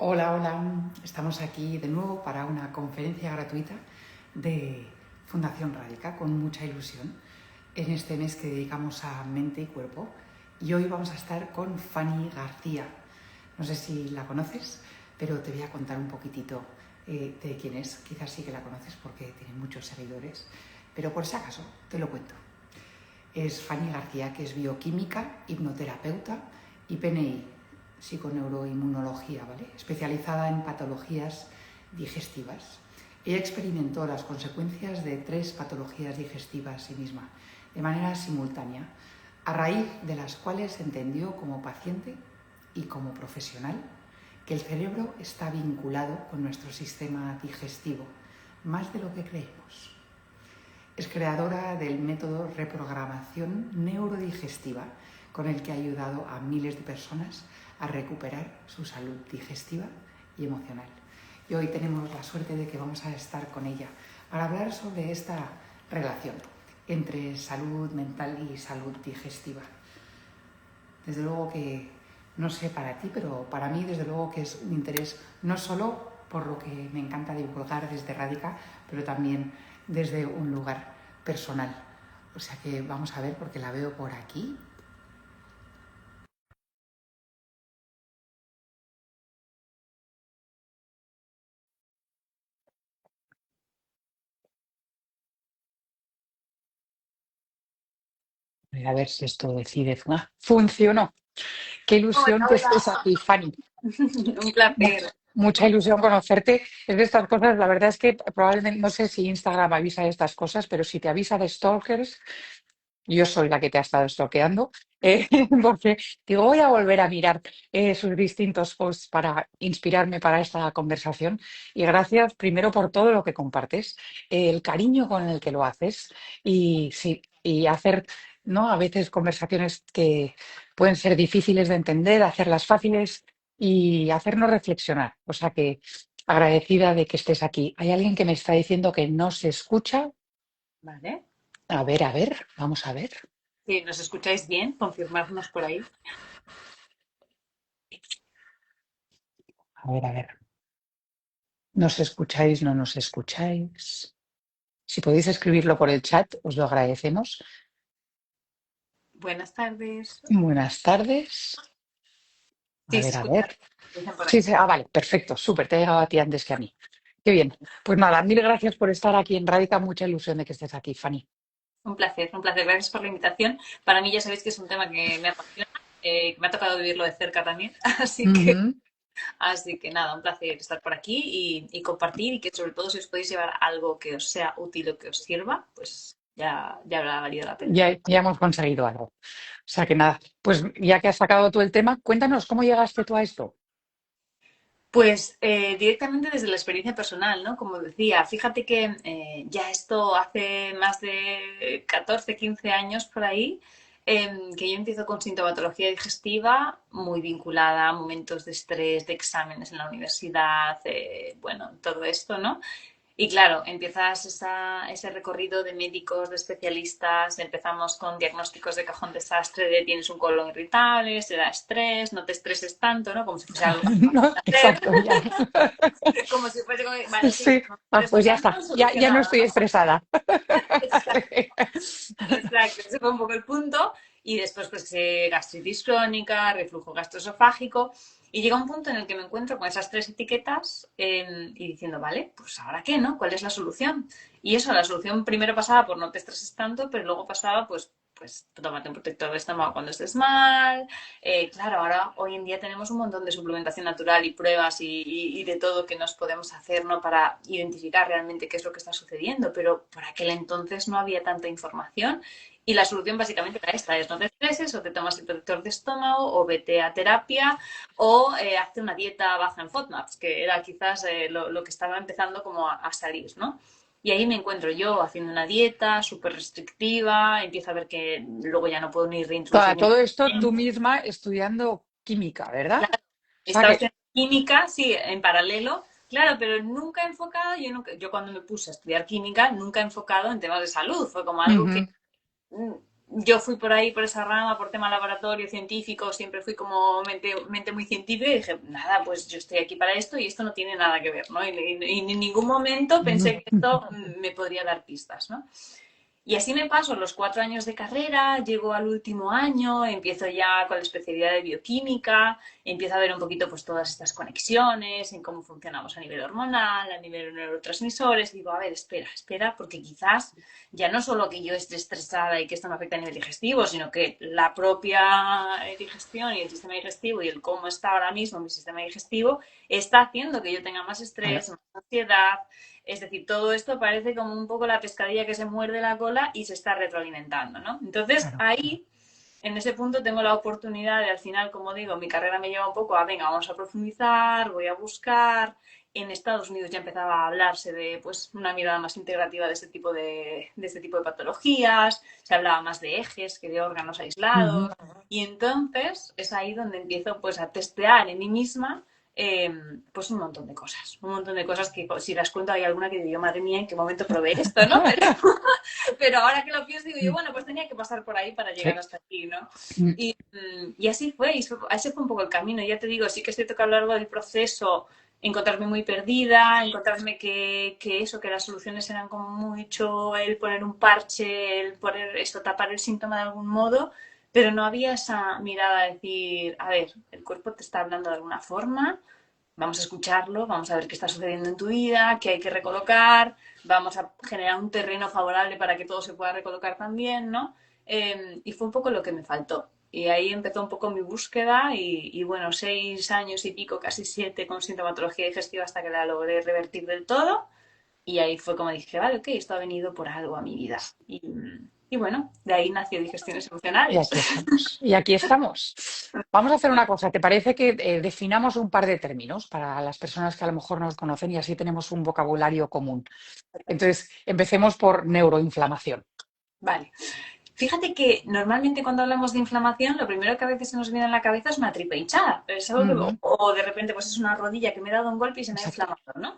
Hola, hola. Estamos aquí de nuevo para una conferencia gratuita de Fundación Radica con mucha ilusión en este mes que dedicamos a mente y cuerpo. Y hoy vamos a estar con Fanny García. No sé si la conoces, pero te voy a contar un poquitito de quién es. Quizás sí que la conoces porque tiene muchos seguidores, pero por si acaso te lo cuento. Es Fanny García, que es bioquímica, hipnoterapeuta y PNI, psiconeuroinmunología, ¿vale? Especializada en patologías digestivas. Ella experimentó las consecuencias de 3 patologías digestivas sí misma, de manera simultánea, a raíz de las cuales entendió como paciente y como profesional que el cerebro está vinculado con nuestro sistema digestivo, más de lo que creemos. Es creadora del método reprogramación neurodigestiva, con el que ha ayudado a miles de personas a recuperar su salud digestiva y emocional. Y hoy tenemos la suerte de que vamos a estar con ella para hablar sobre esta relación entre salud mental y salud digestiva. Desde luego que, no sé para ti, pero para mí desde luego que es un interés no solo por lo que me encanta divulgar desde Radica, pero también desde un lugar personal. O sea que vamos a ver porque la veo por aquí. A ver si esto decide. Funcionó. Qué Hola, ilusión que estés hola. aquí, Fanny. Un placer. Mucha ilusión conocerte. Es de estas cosas, la verdad es que probablemente, no sé si Instagram avisa de estas cosas, pero si te avisa de stalkers, yo soy la que te ha estado stalkeando, porque digo, voy a volver a mirar sus distintos posts para inspirarme para esta conversación. Y gracias primero por todo lo que compartes, el cariño con el que lo haces y sí, y hacer, ¿no? A veces conversaciones que pueden ser difíciles de entender, hacerlas fáciles y hacernos reflexionar. O sea que agradecida de que estés aquí. Hay alguien que me está diciendo que no se escucha. Vale. A ver, vamos a ver. Si nos escucháis bien, confirmarnos por ahí. A ver. ¿Nos escucháis? ¿No nos escucháis? Si podéis escribirlo por el chat, os lo agradecemos. Buenas tardes. Buenas tardes. Sí, se A escucha. ver. Dicen por Sí, ahí. sí, vale, perfecto, súper, te ha llegado a ti antes que a mí. Qué bien. Pues nada, mil gracias por estar aquí en Radica, mucha ilusión de que estés aquí, Fanny. Un placer, un placer. Gracias por la invitación. Para mí ya sabéis que es un tema que me apasiona, que me ha tocado vivirlo de cerca también. Ujú. Así que nada, un placer estar por aquí y compartir y que sobre todo si os podéis llevar algo que os sea útil o que os sirva, pues ya habrá valido la pena. Ya hemos conseguido algo. O sea que nada, pues ya que has sacado tú el tema, cuéntanos cómo llegaste tú a esto. Pues directamente desde la experiencia personal, ¿no? Como decía, fíjate que ya esto hace más de 14, 15 años por ahí, que yo empiezo con sintomatología digestiva muy vinculada a momentos de estrés, de exámenes en la universidad, bueno, todo esto, ¿no? Y claro, empiezas ese recorrido de médicos, de especialistas, empezamos con diagnósticos de cajón desastre, de tienes un colon irritable, será estrés, no te estreses tanto, ¿no? Como si fuese algo fácil No, de hacer, exacto, ya. como si fuese, vale, sí, Sí, no me estreso pues ya tanto, está, ya no solucionado, estoy ¿no? estresada. Exacto, ese fue un poco el punto. Y después, pues, gastritis crónica, reflujo gastroesofágico. Y llega un punto en el que me encuentro con esas 3 etiquetas y diciendo, vale, pues ahora qué, ¿no? ¿Cuál es la solución? Y eso, la solución primero pasaba por no te estreses tanto, pero luego pasaba, pues tómate un protector de estómago cuando estés mal. Claro, ahora hoy en día tenemos un montón de suplementación natural y pruebas y de todo que nos podemos hacer, ¿no? Para identificar realmente qué es lo que está sucediendo, pero por aquel entonces no había tanta información y la solución básicamente era esta, es no te estreses o te tomas el protector de estómago o vete a terapia o hazte una dieta baja en FODMAPs, que era quizás lo que estaba empezando como a salir, ¿no? Y ahí me encuentro yo haciendo una dieta súper restrictiva, empiezo a ver que luego ya no puedo ni reintroducir ni... Todo esto tú misma estudiando química, ¿verdad? Claro, O sea estaba que, estudiando química, sí, en paralelo, claro, pero nunca enfocado, yo cuando me puse a estudiar química, nunca he enfocado en temas de salud, fue como algo que ujú, yo fui por ahí, por esa rama, por tema laboratorio científico, siempre fui como mente muy científica y dije, nada, pues yo estoy aquí para esto y esto no tiene nada que ver, ¿no? Y en ningún momento pensé que esto me podría dar pistas, ¿no? Y así me paso los 4 años de carrera, llego al último año, empiezo ya con la especialidad de bioquímica, empiezo a ver un poquito pues todas estas conexiones, en cómo funcionamos a nivel hormonal, a nivel de neurotransmisores. Digo, a ver, espera, porque quizás ya no solo que yo esté estresada y que esto me afecta a nivel digestivo, sino que la propia digestión y el sistema digestivo y el cómo está ahora mismo mi sistema digestivo está haciendo que yo tenga más Claro, estrés, más ansiedad. Es decir, todo esto parece como un poco la pescadilla que se muerde la cola y se está retroalimentando, ¿no? Entonces, claro. ahí, en ese punto, tengo la oportunidad de, al final, como digo, mi carrera me lleva un poco a, venga, vamos a profundizar, voy a buscar. En Estados Unidos ya empezaba a hablarse de pues, una mirada más integrativa de este tipo de patologías, se hablaba más de ejes que de órganos Ujú. aislados, y entonces es ahí donde empiezo pues, a testear en mí misma eh, pues un montón de cosas que si las cuento hay alguna que digo yo, madre mía, ¿en qué momento probé esto, no? Pero ahora que lo pienso digo yo, bueno, pues tenía que pasar por ahí para llegar Sí. hasta aquí, ¿no? Mm. Y así fue, y ese fue un poco el camino. Ya te digo, sí que es cierto que a lo largo del proceso encontrarme muy perdida, encontrarme que eso, que las soluciones eran como mucho el poner un parche, el poner esto, tapar el síntoma de algún modo, pero no había esa mirada de decir, a ver, el cuerpo te está hablando de alguna forma, vamos a escucharlo, vamos a ver qué está sucediendo en tu vida, qué hay que recolocar, vamos a generar un terreno favorable para que todo se pueda recolocar también, ¿no? Y fue un poco lo que me faltó. Y ahí empezó un poco mi búsqueda y bueno, 6 años y pico, casi 7 con sintomatología digestiva hasta que la logré revertir del todo. Y ahí fue como dije, vale, ok, esto ha venido por algo a mi vida. Y bueno, de ahí nació Digestiones Y Emocionales. aquí estamos. Y aquí estamos. Vamos a hacer una cosa. ¿Te parece que definamos un par de términos para las personas que a lo mejor nos conocen y así tenemos un vocabulario común? Entonces, empecemos por neuroinflamación. Vale. Fíjate que normalmente cuando hablamos de inflamación, lo primero que a veces se nos viene a la cabeza es una tripa hinchada. Es algo Ujú. o de repente pues es una rodilla que me he dado un golpe y se me ha Exacto. inflamado, ¿no?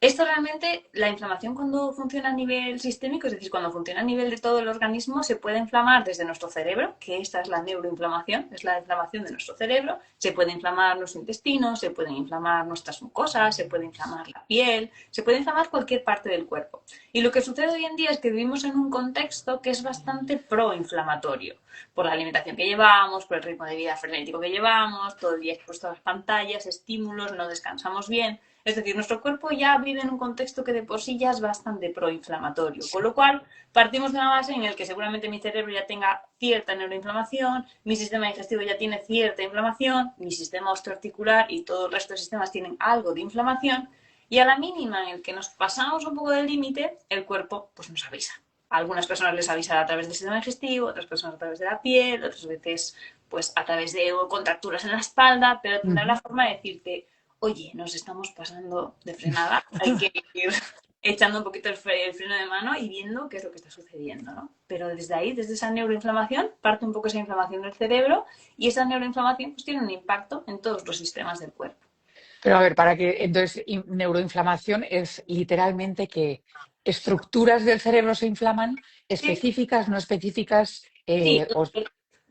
Esto realmente, la inflamación cuando funciona a nivel sistémico, es decir, cuando funciona a nivel de todo el organismo, se puede inflamar desde nuestro cerebro, que esta es la neuroinflamación, es la inflamación de nuestro cerebro, se puede inflamar los intestinos, se pueden inflamar nuestras mucosas, se puede inflamar la piel, se puede inflamar cualquier parte del cuerpo. Y lo que sucede hoy en día es que vivimos en un contexto que es bastante proinflamatorio, por la alimentación que llevamos, por el ritmo de vida frenético que llevamos, todo el día expuesto a las pantallas, estímulos, no descansamos bien. Es decir, nuestro cuerpo ya vive en un contexto que de por sí ya es bastante proinflamatorio, con Sí. lo cual partimos de una base en la que seguramente mi cerebro ya tenga cierta neuroinflamación, mi sistema digestivo ya tiene cierta inflamación, mi sistema osteoarticular y todo el resto de sistemas tienen algo de inflamación, y a la mínima en el que nos pasamos un poco del límite, el cuerpo pues nos avisa. A algunas personas les avisa a través del sistema digestivo, otras personas a través de la piel, otras veces pues a través de contracturas en la espalda, pero tendrá la Ujú. forma de decirte, oye, nos estamos pasando de frenada, hay que ir echando un poquito el freno de mano y viendo qué es lo que está sucediendo, ¿no? Pero desde ahí, desde esa neuroinflamación, parte un poco esa inflamación del cerebro y esa neuroinflamación pues tiene un impacto en todos los sistemas del cuerpo. Pero a ver, para que entonces neuroinflamación es literalmente que estructuras del cerebro se inflaman, Sí, específicas, no específicas, sí, o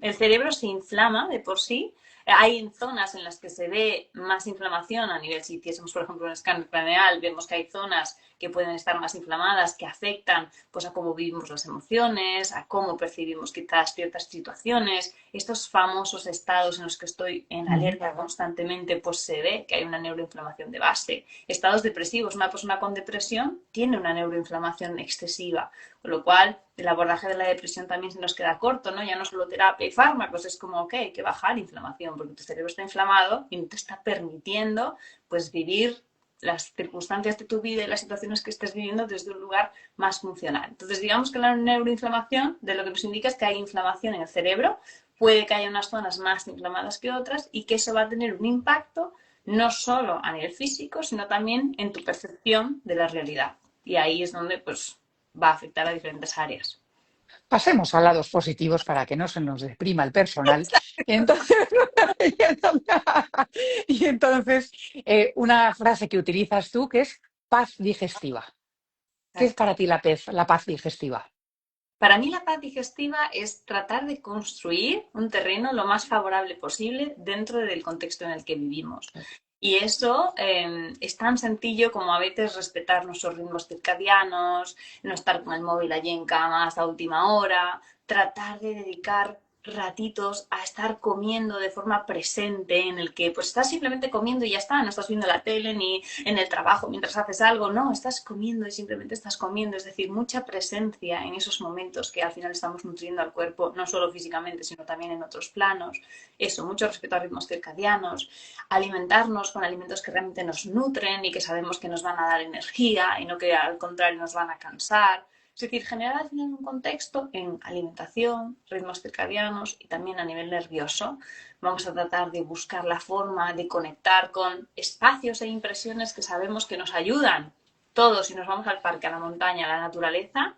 el cerebro se inflama de por sí. Hay zonas en las que se ve más inflamación a nivel, si hiciésemos por ejemplo un escáner craneal, vemos que hay zonas que pueden estar más inflamadas, que afectan pues, a cómo vivimos las emociones, a cómo percibimos quizás ciertas situaciones. Estos famosos estados en los que estoy en Ujú. alerta constantemente, pues se ve que hay una neuroinflamación de base. Estados depresivos, una persona con depresión tiene una neuroinflamación excesiva. Con lo cual, el abordaje de la depresión también se nos queda corto, ¿no? Ya no solo terapia y fármacos, es como, ok, hay que bajar inflamación, porque tu cerebro está inflamado y no te está permitiendo, pues, vivir las circunstancias de tu vida y las situaciones que estés viviendo desde un lugar más funcional. Entonces, digamos que la neuroinflamación de lo que nos indica es que hay inflamación en el cerebro, puede que haya unas zonas más inflamadas que otras y que eso va a tener un impacto no solo a nivel físico, sino también en tu percepción de la realidad. Y ahí es donde pues va a afectar a diferentes áreas. Pasemos a lados positivos para que no se nos deprima el personal. Y entonces, y entonces, una frase que utilizas tú que es paz digestiva. ¿Qué es Exacto. para ti la paz digestiva? Para mí la paz digestiva es tratar de construir un terreno lo más favorable posible dentro del contexto en el que vivimos. Y eso es tan sencillo como a veces respetar nuestros ritmos circadianos, no estar con el móvil allí en cama hasta última hora, tratar de dedicar ratitos a estar comiendo de forma presente, en el que pues estás simplemente comiendo y ya está, no estás viendo la tele ni en el trabajo mientras haces algo, no, estás comiendo y simplemente estás comiendo, es decir, mucha presencia en esos momentos que al final estamos nutriendo al cuerpo, no solo físicamente, sino también en otros planos, eso, mucho respeto a ritmos circadianos, alimentarnos con alimentos que realmente nos nutren y que sabemos que nos van a dar energía y no que al contrario nos van a cansar. Es decir, generar al final un contexto en alimentación, ritmos circadianos y también a nivel nervioso. Vamos a tratar de buscar la forma de conectar con espacios e impresiones que sabemos que nos ayudan. Todos, si nos vamos al parque, a la montaña, a la naturaleza,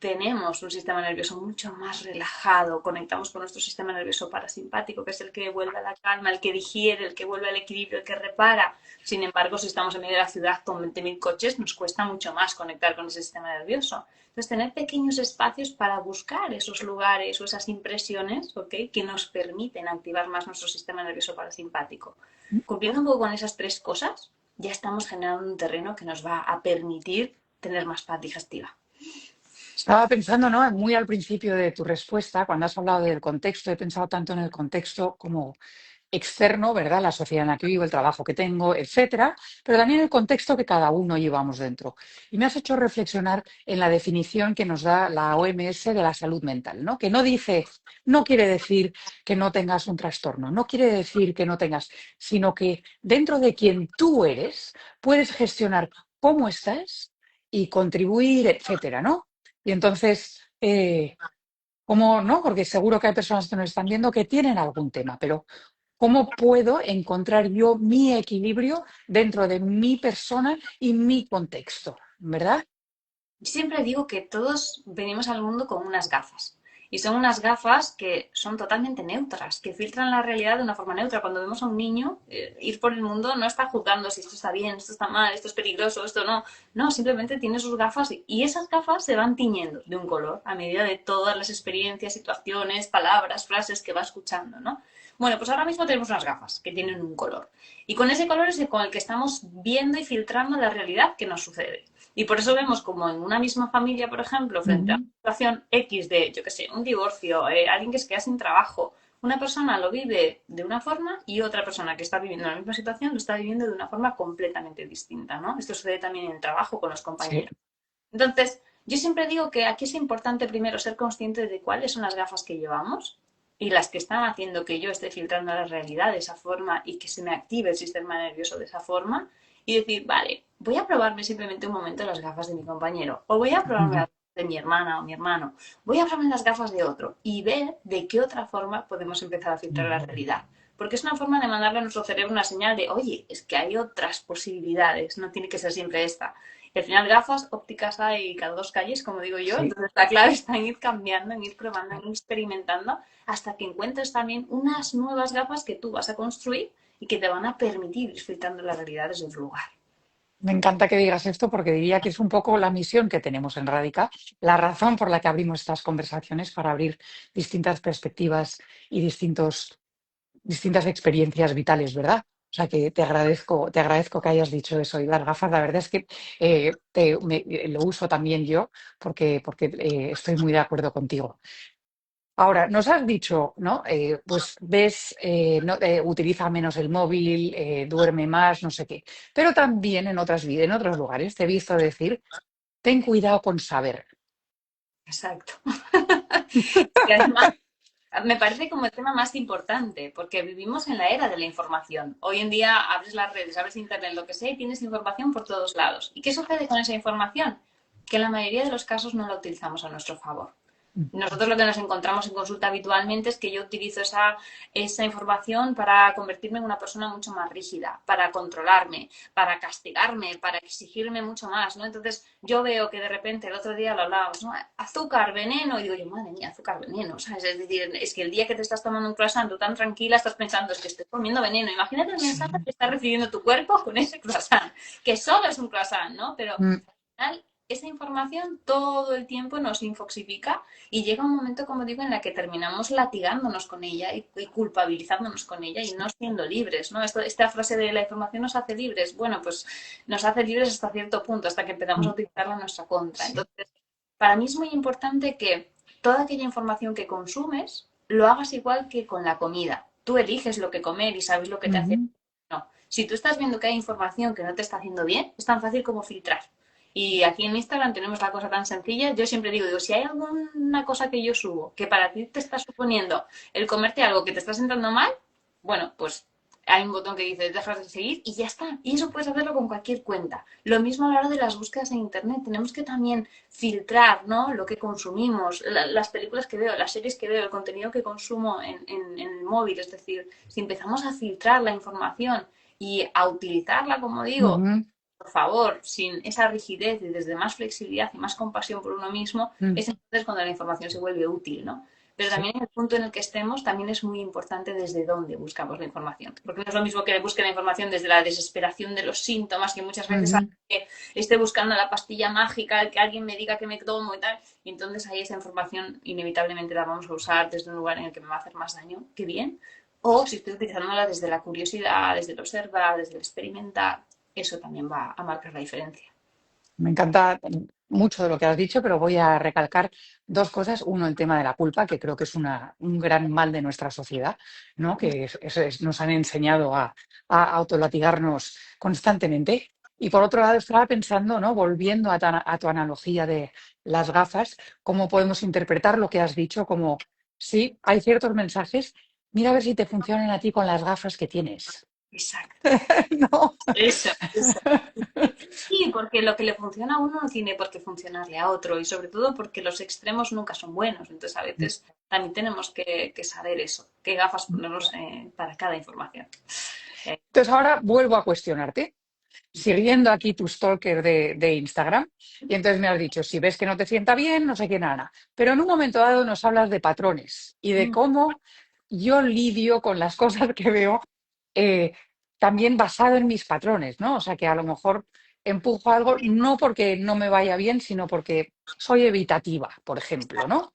tenemos un sistema nervioso mucho más relajado, conectamos con nuestro sistema nervioso parasimpático, que es el que vuelve a la calma, el que digiere, el que vuelve al equilibrio, el que repara. Sin embargo, si estamos en medio de la ciudad con 20.000 coches, nos cuesta mucho más conectar con ese sistema nervioso. Entonces, tener pequeños espacios para buscar esos lugares o esas impresiones, ¿okay?, que nos permiten activar más nuestro sistema nervioso parasimpático. Cumpliendo un poco con esas tres cosas, ya estamos generando un terreno que nos va a permitir tener más paz digestiva. Estaba pensando, ¿no? Muy al principio de tu respuesta, cuando has hablado del contexto, he pensado tanto en el contexto como externo, ¿verdad? La sociedad en la que vivo, el trabajo que tengo, etcétera, pero también el contexto que cada uno llevamos dentro. Y me has hecho reflexionar en la definición que nos da la OMS de la salud mental, ¿no? Que no dice, no quiere decir que no tengas un trastorno, no quiere decir que no tengas, sino que dentro de quien tú eres, puedes gestionar cómo estás y contribuir, etcétera, ¿no? Y entonces, ¿cómo no? Porque seguro que hay personas que nos están viendo que tienen algún tema, pero ¿cómo puedo encontrar yo mi equilibrio dentro de mi persona y mi contexto? ¿Verdad? Yo siempre digo que todos venimos al mundo con unas gafas. Y son unas gafas que son totalmente neutras, que filtran la realidad de una forma neutra. Cuando vemos a un niño ir por el mundo, no está juzgando si esto está bien, esto está mal, esto es peligroso, esto no. No, simplemente tiene sus gafas y esas gafas se van tiñendo de un color a medida de todas las experiencias, situaciones, palabras, frases que va escuchando, ¿no? Bueno, pues ahora mismo tenemos unas gafas que tienen un color. Y con ese color es con el que estamos viendo y filtrando la realidad que nos sucede. Y por eso vemos como en una misma familia, por ejemplo, frente a Ujú. una situación X de, yo qué sé, un divorcio, alguien que se queda sin trabajo, una persona lo vive de una forma y otra persona que está viviendo la misma situación lo está viviendo de una forma completamente distinta, ¿no? Esto sucede también en el trabajo con los Sí. compañeros. Entonces, yo siempre digo que aquí es importante primero ser consciente de cuáles son las gafas que llevamos y las que están haciendo que yo esté filtrando la realidad de esa forma y que se me active el sistema nervioso de esa forma y decir, vale, voy a probarme simplemente un momento las gafas de mi compañero o voy a probarme Ujú. las gafas de mi hermana o mi hermano, voy a probarme las gafas de otro y ver de qué otra forma podemos empezar a filtrar la realidad. Porque es una forma de mandarle a nuestro cerebro una señal de, oye, es que hay otras posibilidades, no tiene que ser siempre esta. Y al final gafas ópticas hay cada dos calles, como digo yo, Sí. entonces la clave está en ir cambiando, en ir probando, en ir experimentando, hasta que encuentres también unas nuevas gafas que tú vas a construir y que te van a permitir ir filtrando la realidad desde otro lugar. Me encanta que digas esto porque diría que es un poco la misión que tenemos en Radica, la razón por la que abrimos estas conversaciones para abrir distintas perspectivas y distintas experiencias vitales, ¿verdad? O sea que te agradezco que hayas dicho eso. Y las gafas, la verdad es que lo uso también yo porque estoy muy de acuerdo contigo. Ahora, nos has dicho, ¿no? Pues ves, utiliza menos el móvil, duerme más, no sé qué. Pero también en otros lugares te he visto decir, ten cuidado con saber. Exacto. Y además, me parece como el tema más importante, porque vivimos en la era de la información. Hoy en día abres las redes, abres internet, lo que sea, y tienes información por todos lados. ¿Y qué sucede con esa información? Que en la mayoría de los casos no la utilizamos a nuestro favor. Nosotros lo que nos encontramos en consulta habitualmente es que yo utilizo esa información para convertirme en una persona mucho más rígida, para controlarme, para castigarme, para exigirme mucho más, ¿no? Entonces yo veo que de repente el otro día lo hablábamos, ¿no? Azúcar, veneno, y digo yo, madre mía, azúcar, veneno, ¿sabes? Es decir, es que el día que te estás tomando un croissant, tú tan tranquila, estás pensando, es que estoy comiendo veneno. Imagínate el mensaje Sí. que está recibiendo tu cuerpo con ese croissant, que solo es un croissant, ¿no? Pero Mm. al final esa información todo el tiempo nos infoxifica y llega un momento, como digo, en la que terminamos latigándonos con ella y culpabilizándonos con ella y no siendo libres, ¿no? Esta frase de la información nos hace libres, bueno, pues nos hace libres hasta cierto punto, hasta que empezamos a Mm, utilizarla en nuestra contra. sí. Entonces, para mí es muy importante que toda aquella información que consumes lo hagas igual que con la comida. Tú eliges lo que comer y sabes lo que te hace. Ujú. No. Si tú estás viendo que hay información que no te está haciendo bien, es tan fácil como filtrar. Y aquí en Instagram tenemos la cosa tan sencilla. Yo siempre digo, si hay alguna cosa que yo subo que para ti te está suponiendo el comerte algo que te está sentando mal, bueno, pues hay un botón que dice dejas de seguir y ya está. Y eso puedes hacerlo con cualquier cuenta. Lo mismo a la hora de las búsquedas en Internet. Tenemos que también filtrar, ¿no? Lo que consumimos, las películas que veo, las series que veo, el contenido que consumo en el móvil. Es decir, si empezamos a filtrar la información y a utilizarla, como digo, Ujú. por favor, sin esa rigidez y desde más flexibilidad y más compasión por uno mismo, Mm, es entonces cuando la información se vuelve útil, ¿no? Pero sí. también en el punto en el que estemos, también es muy importante desde dónde buscamos la información. Porque no es lo mismo que busque la información desde la desesperación de los síntomas, que muchas veces hace Ujú. que esté buscando la pastilla mágica, el que alguien me diga que me tomo y tal. Y entonces ahí esa información inevitablemente la vamos a usar desde un lugar en el que me va a hacer más daño que bien. O si estoy utilizándola desde la curiosidad, desde el observar, desde el experimentar, eso también va a marcar la diferencia. Me encanta mucho de lo que has dicho, pero voy a recalcar dos cosas. Uno, el tema de la culpa, que creo que es un gran mal de nuestra sociedad, ¿no? Que nos han enseñado a autolatigarnos constantemente. Y por otro lado, estaba pensando, ¿no? Volviendo a tu analogía de las gafas, cómo podemos interpretar lo que has dicho como, sí, hay ciertos mensajes, mira a ver si te funcionan a ti con las gafas que tienes. Exacto. ¿No? Eso. Sí, porque lo que le funciona a uno no tiene por qué funcionarle a otro y sobre todo porque los extremos nunca son buenos. Entonces a veces también tenemos que saber eso, qué gafas ponernos para cada información. Entonces ahora vuelvo a cuestionarte, siguiendo aquí tu stalker de Instagram, y entonces me has dicho, si ves que no te sienta bien, no sé qué nada. Pero en un momento dado nos hablas de patrones y de cómo yo lidio con las cosas que veo eh, también basado en mis patrones, ¿no? O sea que a lo mejor empujo algo no porque no me vaya bien, sino porque soy evitativa, por ejemplo, ¿no?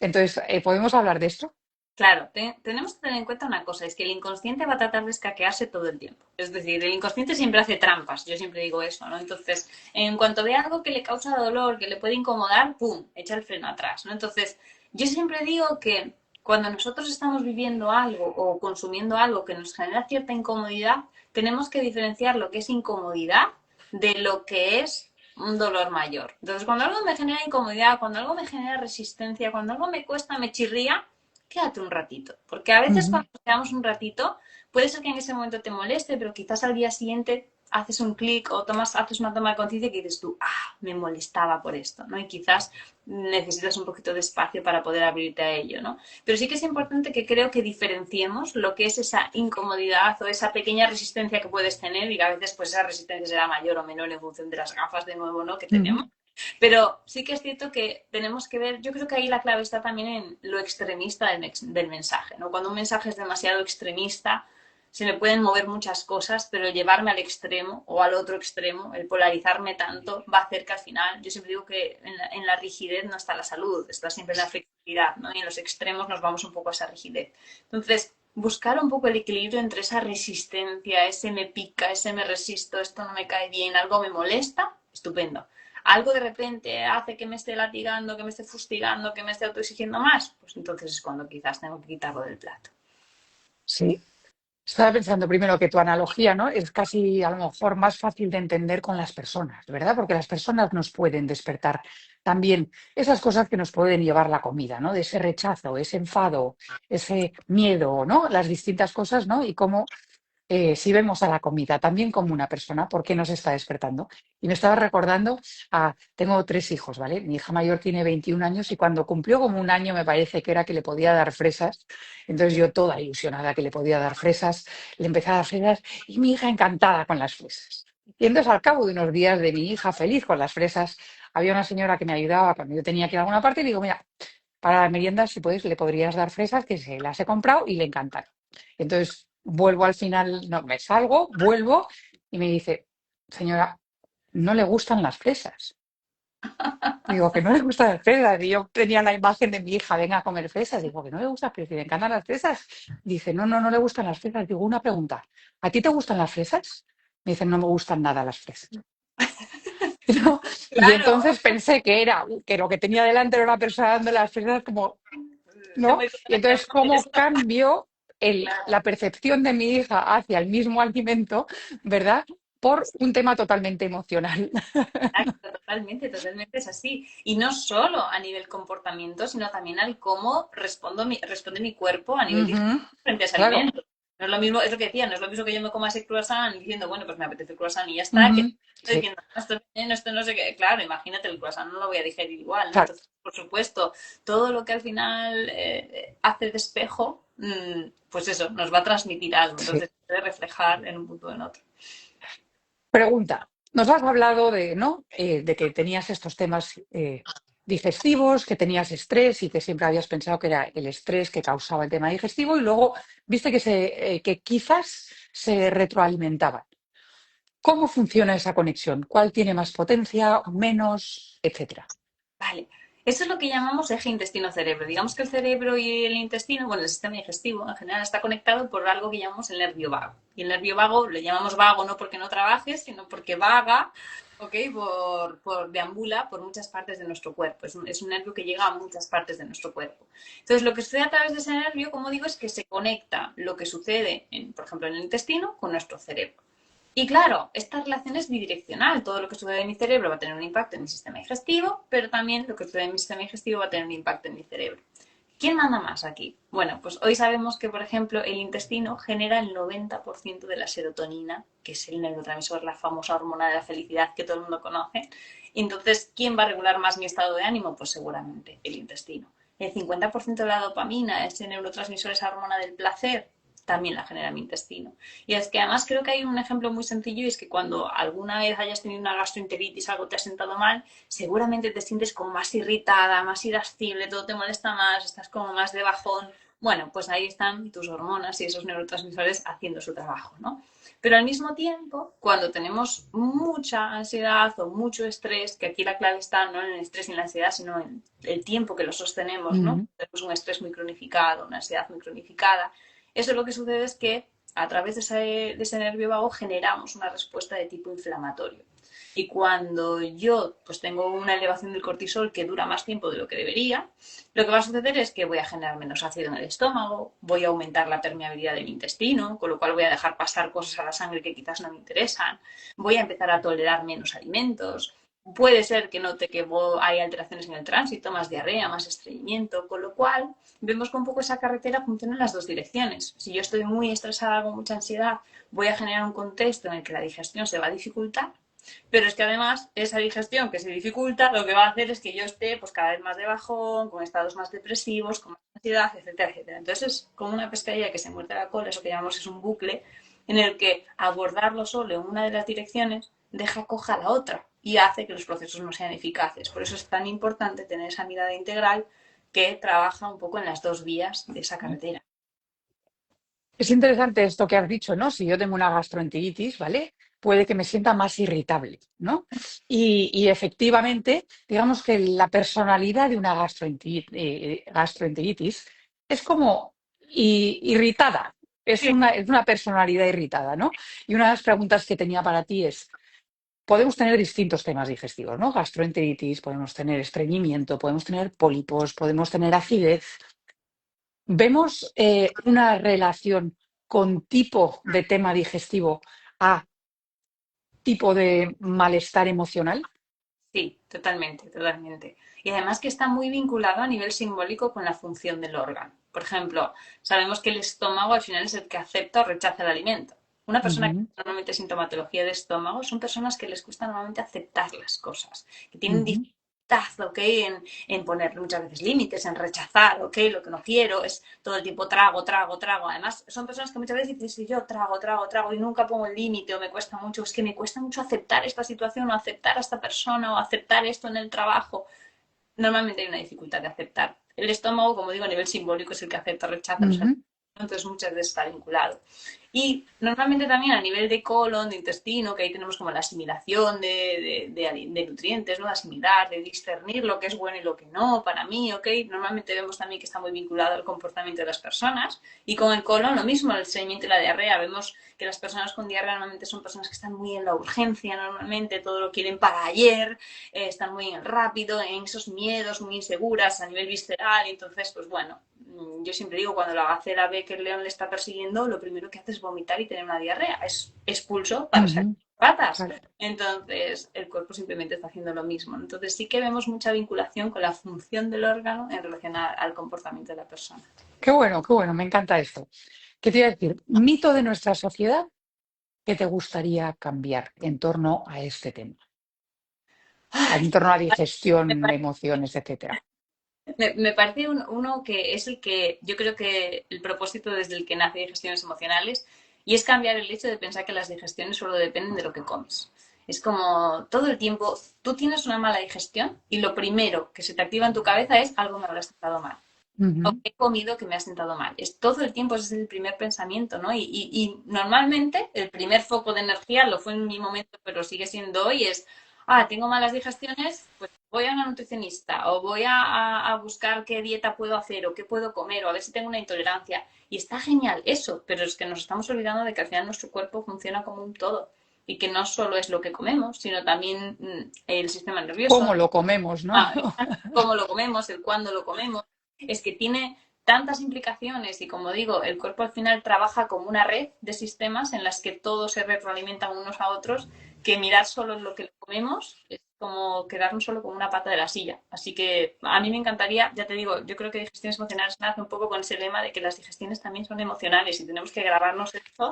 Entonces, ¿podemos hablar de esto? Claro, tenemos que tener en cuenta una cosa, es que el inconsciente va a tratar de escaquearse todo el tiempo. Es decir, el inconsciente siempre hace trampas, yo siempre digo eso, ¿no? Entonces, en cuanto ve algo que le causa dolor, que le puede incomodar, ¡pum!, echa el freno atrás, ¿no? Entonces, yo siempre digo que cuando nosotros estamos viviendo algo o consumiendo algo que nos genera cierta incomodidad, tenemos que diferenciar lo que es incomodidad de lo que es un dolor mayor. Entonces, cuando algo me genera incomodidad, cuando algo me genera resistencia, cuando algo me cuesta, me chirría, quédate un ratito. Porque a veces Ujú. cuando nos quedamos un ratito, puede ser que en ese momento te moleste, pero quizás al día siguiente haces un clic o haces una toma de conciencia que dices tú, me molestaba por esto, ¿no? Y quizás necesitas un poquito de espacio para poder abrirte a ello, ¿no? Pero sí que es importante que creo que diferenciemos lo que es esa incomodidad o esa pequeña resistencia que puedes tener y que a veces pues esa resistencia será mayor o menor en función de las gafas de nuevo, ¿no? Que Ujú. tenemos. Pero sí que es cierto que tenemos que ver, yo creo que ahí la clave está también en lo extremista del mensaje, ¿no? Cuando un mensaje es demasiado extremista, se me pueden mover muchas cosas, pero llevarme al extremo o al otro extremo, el polarizarme tanto, va a hacer que al final, yo siempre digo que en la rigidez no está la salud, está siempre en la flexibilidad, ¿no? Y en los extremos nos vamos un poco a esa rigidez. Entonces, buscar un poco el equilibrio entre esa resistencia, ese me pica, ese me resisto, esto no me cae bien, algo me molesta, estupendo. Algo de repente hace que me esté latigando, que me esté fustigando, que me esté autoexigiendo más, pues entonces es cuando quizás tengo que quitarlo del plato. Sí. Estaba pensando primero que tu analogía, ¿no? Es casi a lo mejor más fácil de entender con las personas, ¿verdad? Porque las personas nos pueden despertar también esas cosas que nos pueden llevar la comida, ¿no? De ese rechazo, ese enfado, ese miedo, ¿no? Las distintas cosas, ¿no? Y cómo si vemos a la comida también como una persona, ¿por qué nos está despertando? Y me estaba recordando, tengo tres hijos, ¿vale? Mi hija mayor tiene 21 años y cuando cumplió como un año me parece que era que le podía dar fresas, entonces yo toda ilusionada que le podía dar fresas, le empecé a dar fresas y mi hija encantada con las fresas. Y entonces al cabo de unos días de mi hija feliz con las fresas, había una señora que me ayudaba cuando yo tenía que ir a alguna parte y digo, mira, para la merienda, si puedes, le podrías dar fresas que se las he comprado y le encantan. Entonces vuelvo al final, no, me salgo, vuelvo y me dice, señora, no le gustan las fresas. Digo, que no le gustan las fresas. Y yo tenía la imagen de mi hija, venga a comer fresas. Digo, que no le gustan, pero si le encantan las fresas. Dice, no, no, no le gustan las fresas. Digo, una pregunta, ¿a ti te gustan las fresas? Me dicen, no me gustan nada las fresas. ¿No? Y Claro, entonces pensé que lo que tenía delante era una persona dando las fresas como, te ¿no? voy Y a entonces, hacer ¿cómo esto. cambio Claro. la percepción de mi hija hacia el mismo alimento, ¿verdad? Por un tema totalmente emocional. Exacto, totalmente, totalmente es así. Y no solo a nivel comportamiento, sino también al cómo responde mi cuerpo a nivel digestivo Ujú, frente a ese claro. alimento. No es lo mismo, es lo que decía, no es lo mismo que yo me coma ese croissant diciendo, bueno, pues me apetece el croissant y ya está, que Ujú, estoy sí, diciendo, no, esto no sé qué. Claro, imagínate, el croissant no lo voy a digerir igual, ¿no? claro. Entonces, por supuesto, todo lo que al final hace de espejo, pues eso, nos va a transmitir algo. Sí. Entonces, se puede reflejar en un punto o en otro. Pregunta. Nos has hablado de, ¿no? De que tenías estos temas digestivos, que tenías estrés y que siempre habías pensado que era el estrés que causaba el tema digestivo y luego viste que quizás se retroalimentaban. ¿Cómo funciona esa conexión? ¿Cuál tiene más potencia, menos, etcétera? Vale, eso es lo que llamamos eje intestino-cerebro. Digamos que el cerebro y el intestino, bueno, el sistema digestivo en general está conectado por algo que llamamos el nervio vago. Y el nervio vago le llamamos vago no porque no trabaje, sino porque vaga, ¿ok? Deambula por muchas partes de nuestro cuerpo. Es un nervio que llega a muchas partes de nuestro cuerpo. Entonces, lo que sucede a través de ese nervio, como digo, es que se conecta lo que sucede, por ejemplo, en el intestino con nuestro cerebro. Y claro, esta relación es bidireccional. Todo lo que sucede en mi cerebro va a tener un impacto en mi sistema digestivo, pero también lo que sucede en mi sistema digestivo va a tener un impacto en mi cerebro. ¿Quién manda más aquí? Bueno, pues hoy sabemos que, por ejemplo, el intestino genera el 90% de la serotonina, que es el neurotransmisor, la famosa hormona de la felicidad que todo el mundo conoce. Entonces, ¿quién va a regular más mi estado de ánimo? Pues seguramente el intestino. El 50% de la dopamina, ese neurotransmisor, esa hormona del placer, también la genera mi intestino. Y es que además creo que hay un ejemplo muy sencillo y es que cuando alguna vez hayas tenido una gastroenteritis, algo te ha sentado mal, seguramente te sientes como más irritada, más irascible, todo te molesta más, estás como más de bajón. Bueno, pues ahí están tus hormonas y esos neurotransmisores haciendo su trabajo, ¿no? Pero al mismo tiempo, cuando tenemos mucha ansiedad o mucho estrés, que aquí la clave está no en el estrés y en la ansiedad, sino en el tiempo que lo sostenemos, ¿no? Ujú. Tenemos un estrés muy cronificado, una ansiedad muy cronificada. Eso lo que sucede es que a través de ese nervio vago generamos una respuesta de tipo inflamatorio. Y cuando yo pues tengo una elevación del cortisol que dura más tiempo de lo que debería, lo que va a suceder es que voy a generar menos ácido en el estómago, voy a aumentar la permeabilidad del intestino, con lo cual voy a dejar pasar cosas a la sangre que quizás no me interesan, voy a empezar a tolerar menos alimentos, puede ser que note que hay alteraciones en el tránsito, más diarrea, más estreñimiento, con lo cual vemos que un poco esa carretera funciona en las dos direcciones. Si yo estoy muy estresada, con mucha ansiedad, voy a generar un contexto en el que la digestión se va a dificultar, pero es que además esa digestión que se dificulta lo que va a hacer es que yo esté pues cada vez más de bajón, con estados más depresivos, con más ansiedad, etcétera, etcétera. Entonces es como una pescadilla que se muerde la cola, eso que llamamos es un bucle, en el que abordarlo solo en una de las direcciones deja coja la otra y hace que los procesos no sean eficaces. Por eso es tan importante tener esa mirada integral que trabaja un poco en las dos vías de esa carretera. Es interesante esto que has dicho, ¿no? Si yo tengo una gastroenteritis, ¿vale? Puede que me sienta más irritable, ¿no? Y efectivamente, digamos que la personalidad de una gastroenteritis es como irritada, Sí, es una personalidad irritada, ¿no? Y una de las preguntas que tenía para ti es, podemos tener distintos temas digestivos, ¿no? Gastroenteritis, podemos tener estreñimiento, podemos tener pólipos, podemos tener acidez. ¿Vemos una relación con tipo de tema digestivo a tipo de malestar emocional? sí, totalmente, totalmente. Y además que está muy vinculado a nivel simbólico con la función del órgano. Por ejemplo, sabemos que el estómago al final es el que acepta o rechaza el alimento. Una persona que Ujú, tiene normalmente sintomatología de estómago son personas que les cuesta normalmente aceptar las cosas, que tienen ujú, dificultad, ¿ok? En poner muchas veces límites, en rechazar, ¿ok? Lo que no quiero es todo el tiempo trago, trago, trago. Además, son personas que muchas veces dicen, si yo trago, trago, trago y nunca pongo el límite o me cuesta mucho, es que me cuesta mucho aceptar esta situación o aceptar a esta persona o aceptar esto en el trabajo. Normalmente hay una dificultad de aceptar. El estómago, como digo, a nivel simbólico es el que acepta o rechaza. ujú. Entonces muchas veces está vinculado. Y normalmente también a nivel de colon, de intestino, que ahí tenemos como la asimilación de nutrientes, ¿no? De asimilar, de discernir lo que es bueno y lo que no, para mí, ¿ok? Normalmente vemos también que está muy vinculado al comportamiento de las personas. Y con el colon lo mismo, el estreñimiento y la diarrea. Vemos que las personas con diarrea normalmente son personas que están muy en la urgencia, normalmente todo lo quieren para ayer, están muy en el rápido, en esos miedos, muy inseguras a nivel visceral. Entonces, pues bueno, yo siempre digo, cuando la gacela ve que el león le está persiguiendo, lo primero que hace es vomitar y tener una diarrea. Es expulso para sacar Ujú, patas. claro. Entonces, el cuerpo simplemente está haciendo lo mismo. Entonces, sí que vemos mucha vinculación con la función del órgano en relación al comportamiento de la persona. Qué bueno, me encanta esto. ¿Qué te iba a decir? Mito de nuestra sociedad que te gustaría cambiar en torno a este tema, en Ay, torno a digestión, me, emociones, etcétera. me parece uno que es el que yo creo que el propósito desde el que nace digestiones emocionales y es cambiar el hecho de pensar que las digestiones solo dependen de lo que comes. Es como todo el tiempo, tú tienes una mala digestión y lo primero que se te activa en tu cabeza es algo me habrá sentado mal. O Ujú. he comido que me ha sentado mal. Es todo el tiempo, ese es el primer pensamiento, ¿no? Y normalmente el primer foco de energía lo fue en mi momento, pero sigue siendo hoy, es, tengo malas digestiones, pues voy a una nutricionista o voy a buscar qué dieta puedo hacer o qué puedo comer o a ver si tengo una intolerancia. Y está genial eso, pero es que nos estamos olvidando de que al final nuestro cuerpo funciona como un todo y que no solo es lo que comemos, sino también el sistema nervioso, ¿Cómo lo comemos, no? cómo lo comemos, el cuándo lo comemos. Es que tiene tantas implicaciones y como digo, el cuerpo al final trabaja como una red de sistemas en las que todos se retroalimentan unos a otros, que mirar solo lo que comemos es como quedarnos solo con una pata de la silla. Así que a mí me encantaría, ya te digo, yo creo que digestiones emocionales nace un poco con ese lema de que las digestiones también son emocionales y tenemos que grabarnos esto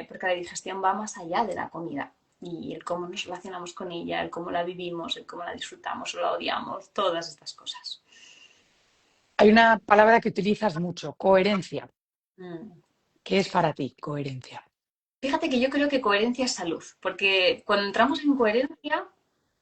porque la digestión va más allá de la comida y el cómo nos relacionamos con ella, el cómo la vivimos, el cómo la disfrutamos o la odiamos, todas estas cosas. Hay una palabra que utilizas mucho, coherencia. Mm. ¿Qué es para ti coherencia? Fíjate que yo creo que coherencia es salud, porque cuando entramos en coherencia,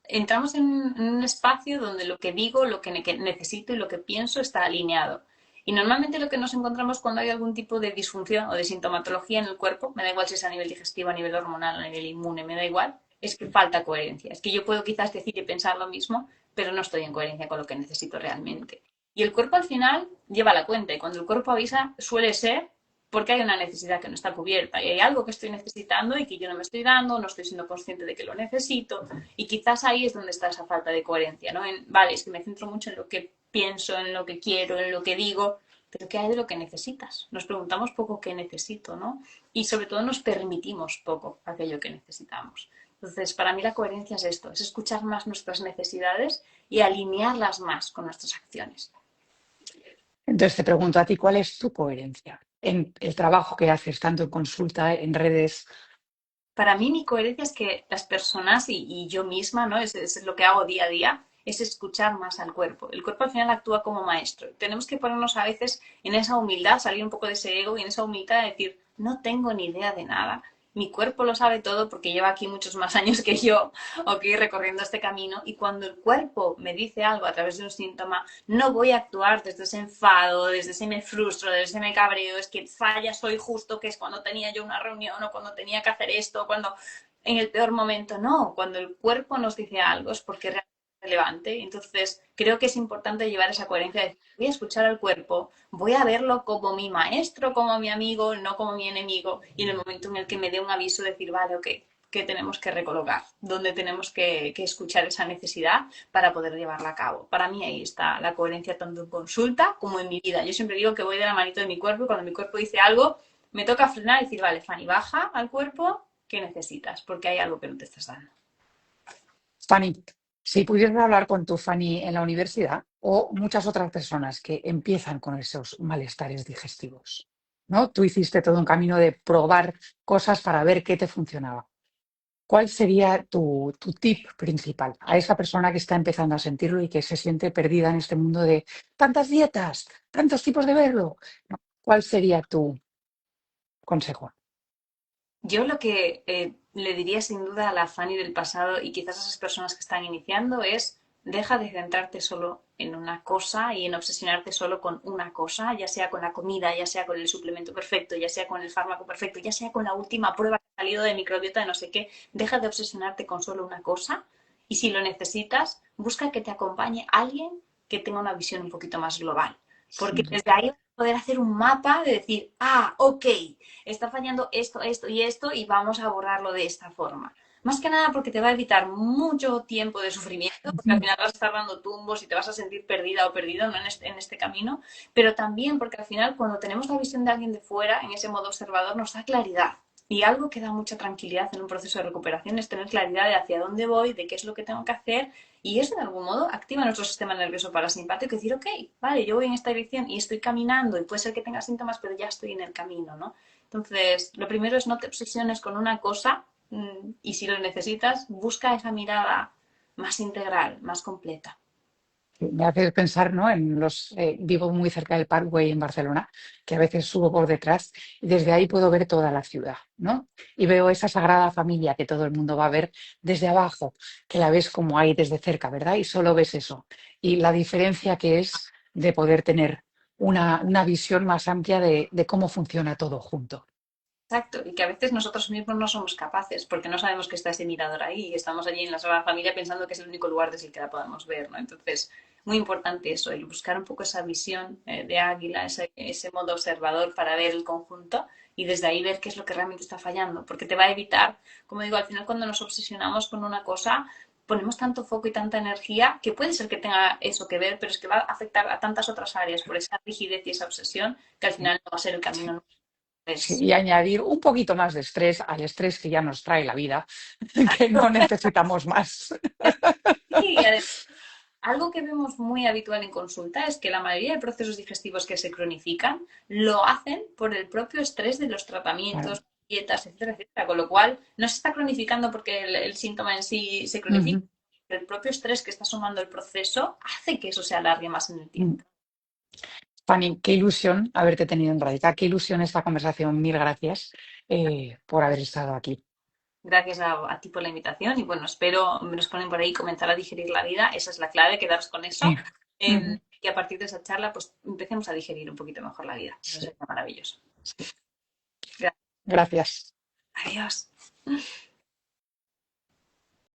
entramos en un espacio donde lo que digo, lo que necesito y lo que pienso está alineado. Y normalmente lo que nos encontramos cuando hay algún tipo de disfunción o de sintomatología en el cuerpo, me da igual si es a nivel digestivo, a nivel hormonal, a nivel inmune, me da igual, es que falta coherencia. Es que yo puedo quizás decir y pensar lo mismo, pero no estoy en coherencia con lo que necesito realmente. Y el cuerpo al final lleva la cuenta y cuando el cuerpo avisa suele ser porque hay una necesidad que no está cubierta y hay algo que estoy necesitando y que yo no me estoy dando, no estoy siendo consciente de que lo necesito y quizás ahí es donde está esa falta de coherencia, ¿no? Vale, es que me centro mucho en lo que pienso, en lo que quiero, en lo que digo, pero ¿qué hay de lo que necesitas? Nos preguntamos poco qué necesito, ¿no? Y sobre todo nos permitimos poco aquello que necesitamos. Entonces, para mí la coherencia es esto, es escuchar más nuestras necesidades y alinearlas más con nuestras acciones. Entonces te pregunto a ti, ¿cuál es tu coherencia en el trabajo que haces, tanto en consulta, en redes? Para mí mi coherencia es que las personas y yo misma, ¿no? Es lo que hago día a día, es escuchar más al cuerpo. El cuerpo al final actúa como maestro. Tenemos que ponernos a veces en esa humildad, salir un poco de ese ego y en esa humildad de decir, no tengo ni idea de nada, mi cuerpo lo sabe todo porque lleva aquí muchos más años que yo, ok, recorriendo este camino. Y cuando el cuerpo me dice algo a través de un síntoma, no voy a actuar desde ese enfado, desde ese me frustro, desde ese me cabreo, es que falla soy justo, que es cuando tenía yo una reunión o cuando tenía que hacer esto, cuando en el peor momento, no, cuando el cuerpo nos dice algo es porque realmente relevante. Entonces, creo que es importante llevar esa coherencia de decir, voy a escuchar al cuerpo, voy a verlo como mi maestro, como mi amigo, no como mi enemigo, y en el momento en el que me dé un aviso, decir, vale, ok, que tenemos que recolocar, donde tenemos que escuchar esa necesidad para poder llevarla a cabo. Para mí ahí está la coherencia tanto en consulta como en mi vida. Yo siempre digo que voy de la manito de mi cuerpo y cuando mi cuerpo dice algo, me toca frenar y decir, vale, Fanny, baja al cuerpo, ¿qué necesitas? Porque hay algo que no te estás dando. Fanny, si pudieras hablar con tu Fanny en la universidad o muchas otras personas que empiezan con esos malestares digestivos, ¿no? Tú hiciste todo un camino de probar cosas para ver qué te funcionaba. ¿Cuál sería tu tip principal a esa persona que está empezando a sentirlo y que se siente perdida en este mundo de tantas dietas, tantos tipos de verlo? ¿No? ¿Cuál sería tu consejo? Yo lo que le diría sin duda a la Fanny del pasado y quizás a esas personas que están iniciando es deja de centrarte solo en una cosa y en obsesionarte solo con una cosa, ya sea con la comida, ya sea con el suplemento perfecto, ya sea con el fármaco perfecto, ya sea con la última prueba que ha salido de microbiota de no sé qué. Deja de obsesionarte con solo una cosa y si lo necesitas, busca que te acompañe alguien que tenga una visión un poquito más global. Porque Sí. desde ahí vas a poder hacer un mapa de decir, ah, ok, está fallando esto, esto y esto y vamos a abordarlo de esta forma. Más que nada porque te va a evitar mucho tiempo de sufrimiento, porque al final vas a estar dando tumbos y te vas a sentir perdida o perdido, ¿no? En este camino, pero también porque al final cuando tenemos la visión de alguien de fuera, en ese modo observador, nos da claridad. Y algo que da mucha tranquilidad en un proceso de recuperación es tener claridad de hacia dónde voy, de qué es lo que tengo que hacer, y eso de algún modo activa nuestro sistema nervioso parasimpático y decir, ok, vale, yo voy en esta dirección y estoy caminando y puede ser que tenga síntomas, pero ya estoy en el camino, ¿no? Entonces, lo primero es no te obsesiones con una cosa y si lo necesitas, busca esa mirada más integral, más completa. Me hace pensar, ¿no? Vivo muy cerca del Parkway en Barcelona, que a veces subo por detrás y desde ahí puedo ver toda la ciudad, ¿no? Y veo esa Sagrada Familia que todo el mundo va a ver desde abajo, que la ves como ahí desde cerca, ¿verdad? Y solo ves eso. Y la diferencia que es de poder tener una visión más amplia de cómo funciona todo junto. Exacto, y que a veces nosotros mismos no somos capaces porque no sabemos que está ese mirador ahí y estamos allí en la Sagrada Familia pensando que es el único lugar desde el que la podemos ver, ¿no? Entonces, muy importante eso, el buscar un poco esa visión de águila, ese modo observador para ver el conjunto y desde ahí ver qué es lo que realmente está fallando, porque te va a evitar, como digo, al final cuando nos obsesionamos con una cosa, ponemos tanto foco y tanta energía que puede ser que tenga eso que ver, pero es que va a afectar a tantas otras áreas por esa rigidez y esa obsesión que al final no va a ser el camino. No Sí, es. y añadir un poquito más de estrés al estrés que ya nos trae la vida, que no necesitamos más. Y además, algo que vemos muy habitual en consulta es que la mayoría de procesos digestivos que se cronifican lo hacen por el propio estrés de los Claro. tratamientos, dietas, etcétera, etcétera. Con lo cual, no se está cronificando porque el síntoma en sí se cronifica. Ujú. El propio estrés que está sumando el proceso hace que eso se alargue más en el tiempo. Fanny, qué ilusión haberte tenido en Radica, qué ilusión esta conversación. Mil gracias por haber estado aquí. Gracias a ti por la invitación y bueno, espero, me nos ponen por ahí, comenzar a digerir la vida. Esa es la clave, quedaros con eso. Sí. Ujú. Y a partir de esa charla, pues empecemos a digerir un poquito mejor la vida. Eso Sí, sería maravilloso. sí. Gracias. Gracias. Adiós.